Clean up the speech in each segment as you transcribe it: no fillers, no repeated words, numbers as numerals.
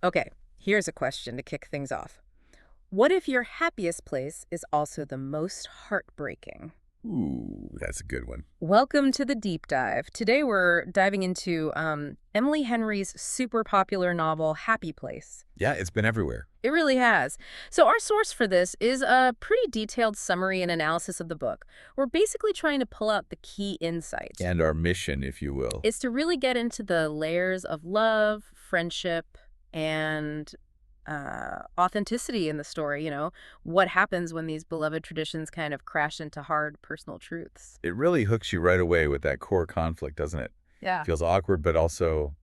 Okay, here's a question to kick things off. What if your happiest place is also the most heartbreaking? Ooh, that's a good one. Welcome to the deep dive. Today we're diving into Emily Henry's super popular novel, Happy Place. Yeah, it's been everywhere. It really has. So our source for this is a pretty detailed summary and analysis of the book. We're basically trying to pull out the key insights. And our mission, if you will. Is to really get into the layers of love, friendship, and authenticity in the story. What happens when these beloved traditions kind of crash into hard personal truths. It really hooks you right away with that core conflict, doesn't it? Yeah. Feels awkward, but also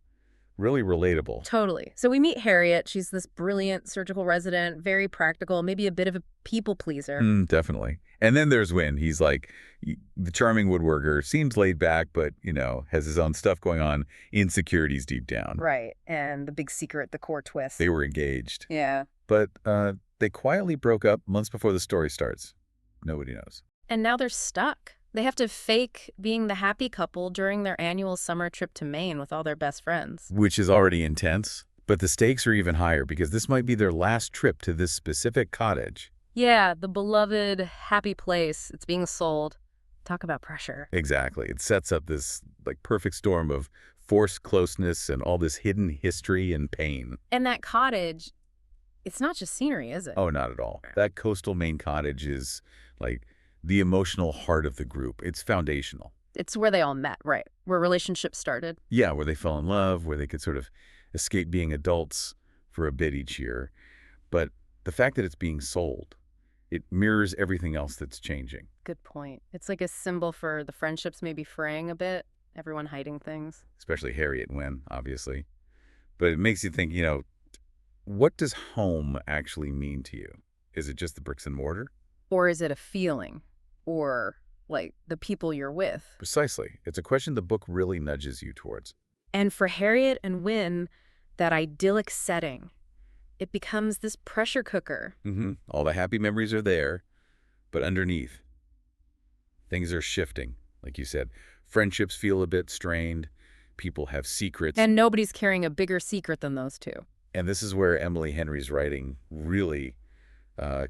really relatable. Totally. So we meet Harriet. She's this brilliant surgical resident, very practical, maybe a bit of a people pleaser. Definitely. And then there's Wyn. He's like the charming woodworker, seems laid back, but, has his own stuff going on, insecurities deep down. Right. And the big secret, the core twist. They were engaged. Yeah. But they quietly broke up months before the story starts. Nobody knows. And now they're stuck. They have to fake being the happy couple during their annual summer trip to Maine with all their best friends. Which is already intense. But the stakes are even higher because this might be their last trip to this specific cottage. Yeah, the beloved happy place. It's being sold. Talk about pressure. Exactly. It sets up this perfect storm of forced closeness and all this hidden history and pain. And that cottage, it's not just scenery, is it? Oh, not at all. That coastal Maine cottage is like the emotional heart of the group. It's foundational. It's where they all met, right? Where relationships started. Yeah, where they fell in love, where they could sort of escape being adults for a bit each year. But the fact that it's being sold, it mirrors everything else that's changing. Good point. It's like a symbol for the friendships maybe fraying a bit, everyone hiding things. Especially Harriet and Wyn, obviously. But it makes you think, what does home actually mean to you? Is it just the bricks and mortar? Or is it a feeling? Or, like, the people you're with? Precisely. It's a question the book really nudges you towards. And for Harriet and Wyn, that idyllic setting, it becomes this pressure cooker. All the happy memories are there, but underneath, things are shifting. Like you said, friendships feel a bit strained. People have secrets. And nobody's carrying a bigger secret than those two. And this is where Emily Henry's writing really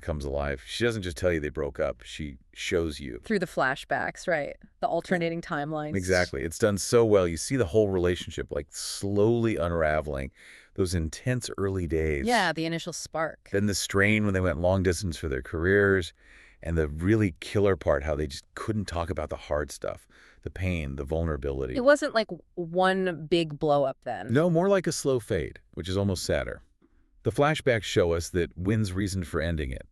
comes alive. She doesn't just tell you they broke up. She shows you. Through the flashbacks, right? The alternating timelines. Exactly. It's done so well. You see the whole relationship slowly unraveling. Those intense early days. Yeah, the initial spark. Then the strain when they went long distance for their careers. And the really killer part, how they just couldn't talk about the hard stuff. The pain, the vulnerability. It wasn't like one big blow up then. No, more like a slow fade, which is almost sadder. The flashbacks show us that Wyn's reason for ending it.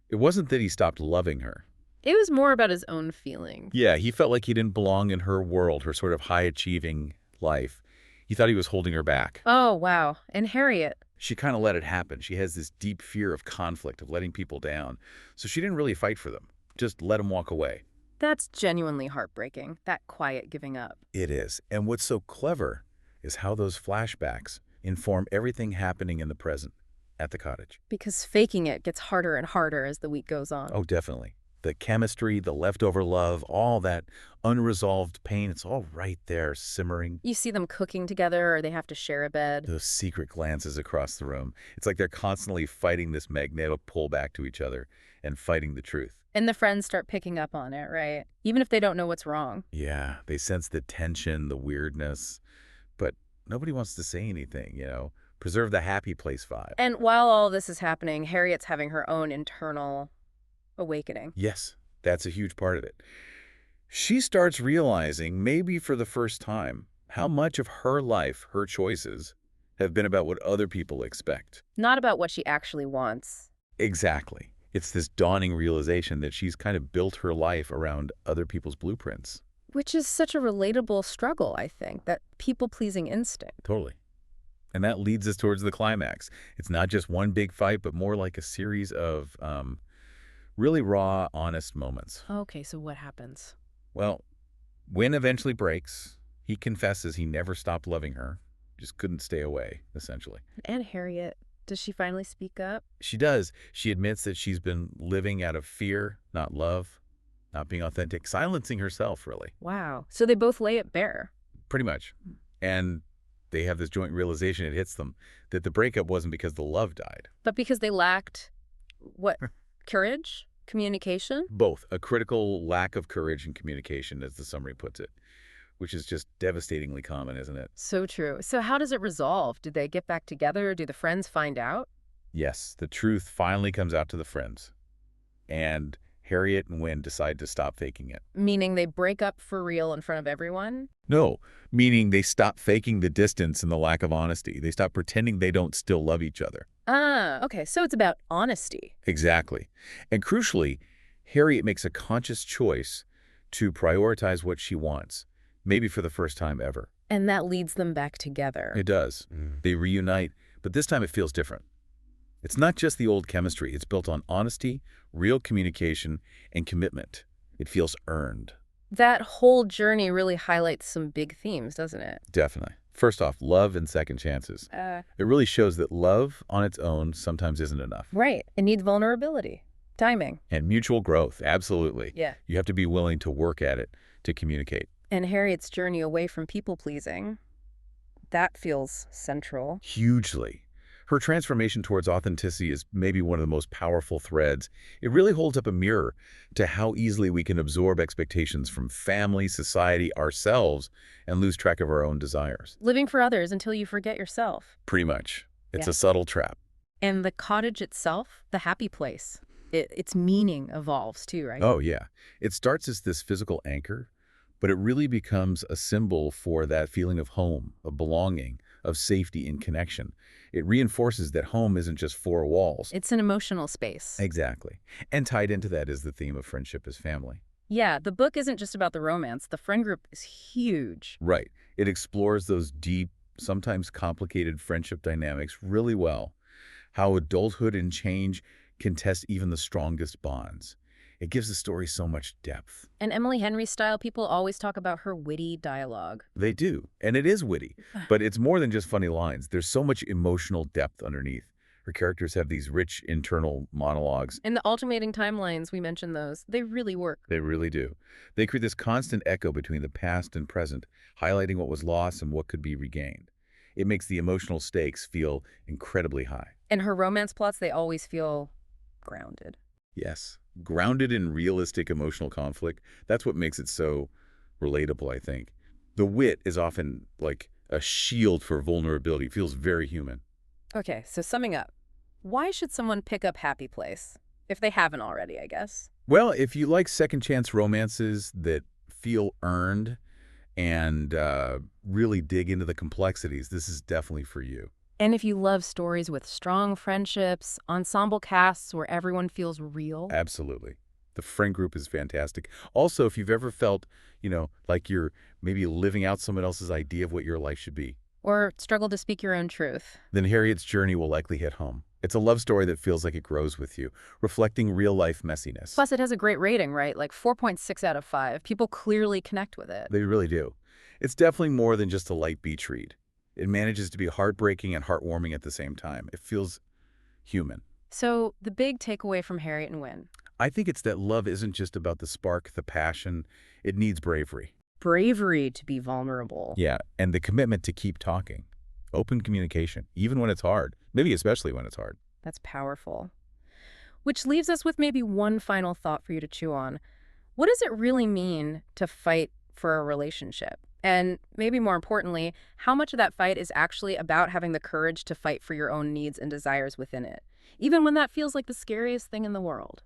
It wasn't that he stopped loving her. It was more about his own feelings. Yeah, he felt like he didn't belong in her world, her sort of high-achieving life. He thought he was holding her back. Oh, wow. And Harriet. She kind of let it happen. She has this deep fear of conflict, of letting people down. So she didn't really fight for them. Just let them walk away. That's genuinely heartbreaking, that quiet giving up. It is. And what's so clever is how those flashbacks inform everything happening in the present at the cottage. Because faking it gets harder and harder as the week goes on. Oh, definitely. The chemistry, the leftover love, all that unresolved pain, it's all right there simmering. You see them cooking together or they have to share a bed. Those secret glances across the room. It's like they're constantly fighting this magnetic pull back to each other and fighting the truth. And the friends start picking up on it, right? Even if they don't know what's wrong. Yeah, they sense the tension, the weirdness, but nobody wants to say anything, Preserve the happy place vibe. And while all this is happening, Harriet's having her own internal awakening. Yes, that's a huge part of it. She starts realizing, maybe for the first time, how much of her life, her choices, have been about what other people expect. Not about what she actually wants. Exactly. It's this dawning realization that she's kind of built her life around other people's blueprints. Which is such a relatable struggle, I think, that people-pleasing instinct. Totally. And that leads us towards the climax. It's not just one big fight, but more like a series of really raw, honest moments. Okay, so what happens? Well, Wyn eventually breaks. He confesses he never stopped loving her, just couldn't stay away, essentially. And Harriet, does she finally speak up? She does. She admits that she's been living out of fear, not love, not being authentic, silencing herself, really. Wow. So they both lay it bare. Pretty much. And They have this joint realization, it hits them, that the breakup wasn't because the love died. But because they lacked what? Courage? Communication? Both. A critical lack of courage and communication, as the summary puts it, which is just devastatingly common, isn't it? So true. So how does it resolve? Do they get back together? Do the friends find out? Yes, the truth finally comes out to the friends. And Harriet and Wyn decide to stop faking it. Meaning they break up for real in front of everyone? No, meaning they stop faking the distance and the lack of honesty. They stop pretending they don't still love each other. Ah, okay. So it's about honesty. Exactly. And crucially, Harriet makes a conscious choice to prioritize what she wants, maybe for the first time ever. And that leads them back together. It does. They reunite, but this time it feels different. It's not just the old chemistry. It's built on honesty, real communication, and commitment. It feels earned. That whole journey really highlights some big themes, doesn't it? Definitely. First off, love and second chances. It really shows that love on its own sometimes isn't enough. Right. It needs vulnerability, timing. And mutual growth, absolutely. Yeah. You have to be willing to work at it, to communicate. And Harriet's journey away from people-pleasing, that feels central. Hugely. Her transformation towards authenticity is maybe one of the most powerful threads. It really holds up a mirror to how easily we can absorb expectations from family, society, ourselves, and lose track of our own desires. Living for others until you forget yourself. Pretty much. It's Yeah. a subtle trap. And the cottage itself, the happy place, its meaning evolves too, right? Oh, yeah. It starts as this physical anchor, but it really becomes a symbol for that feeling of home, of belonging, of safety and connection. It reinforces that home isn't just four walls. It's an emotional space. Exactly. And tied into that is the theme of friendship as family. Yeah, the book isn't just about the romance. The friend group is huge. Right. It explores those deep, sometimes complicated friendship dynamics really well. How adulthood and change can test even the strongest bonds. It gives the story so much depth. And Emily Henry's style, people always talk about her witty dialogue. They do. And it is witty. But it's more than just funny lines. There's so much emotional depth underneath. Her characters have these rich internal monologues. And the alternating timelines, we mentioned those, they really work. They really do. They create this constant echo between the past and present, highlighting what was lost and what could be regained. It makes the emotional stakes feel incredibly high. And her romance plots, they always feel grounded. Yes. Grounded in realistic emotional conflict. That's what makes it so relatable, I think. The wit is often like a shield for vulnerability. It feels very human. Okay, so summing up, why should someone pick up Happy Place? If they haven't already, I guess. Well, if you like second chance romances that feel earned and really dig into the complexities, this is definitely for you. And if you love stories with strong friendships, ensemble casts where everyone feels real. Absolutely. The friend group is fantastic. Also, if you've ever felt, like you're maybe living out someone else's idea of what your life should be, Or struggle to speak your own truth. then Harriet's journey will likely hit home. It's a love story that feels like it grows with you, reflecting real-life messiness. Plus, it has a great rating, right? Like 4.6 out of 5. People clearly connect with it. They really do. It's definitely more than just a light beach read. It manages to be heartbreaking and heartwarming at the same time. It feels human. So, the big takeaway from Harriet and Wyn. I think it's that love isn't just about the spark, the passion. It needs bravery. Bravery to be vulnerable. Yeah, and the commitment to keep talking. Open communication, even when it's hard. Maybe especially when it's hard. That's powerful. Which leaves us with maybe one final thought for you to chew on. What does it really mean to fight for a relationship? And maybe more importantly, how much of that fight is actually about having the courage to fight for your own needs and desires within it, even when that feels like the scariest thing in the world?